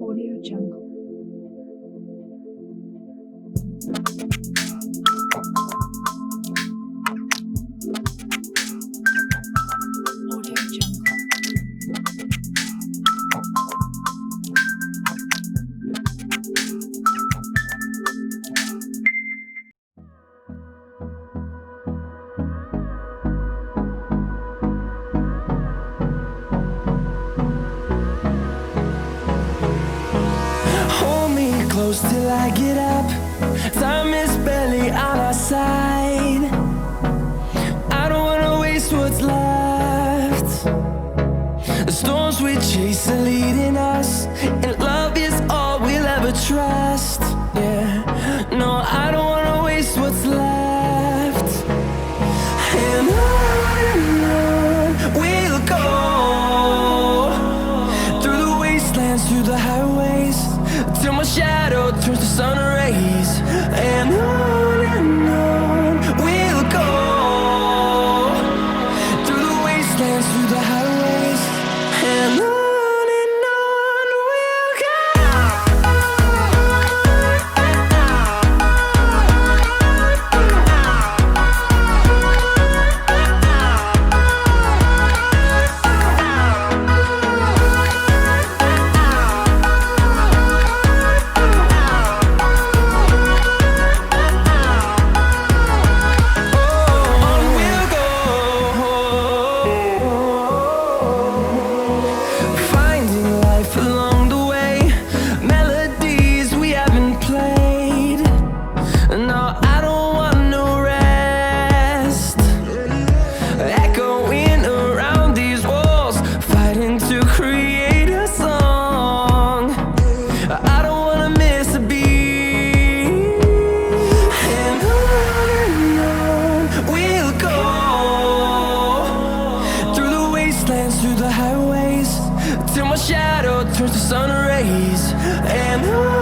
Audio Jungle. Audio Jungle. Hold me close till I get up. Time is barely on our side. I don't wanna waste what's left. The storms we chase are leading us, and love is all we'll ever trust. Yeah, no, I don't wanna waste what's left. And on we'll go, through the wastelands, through the highways, till my shadow turns to sun rays. And on we'll go, through the wastelands, through the highways, and on we'll go. Finding life along the way, melodies we haven't played. No, I don't want no rest. Echoing around these walls, fighting to create a song. I don't wanna miss a beat. And on we'll go, through the wastelands, through the highways, till my shadow turns to sun rays. And on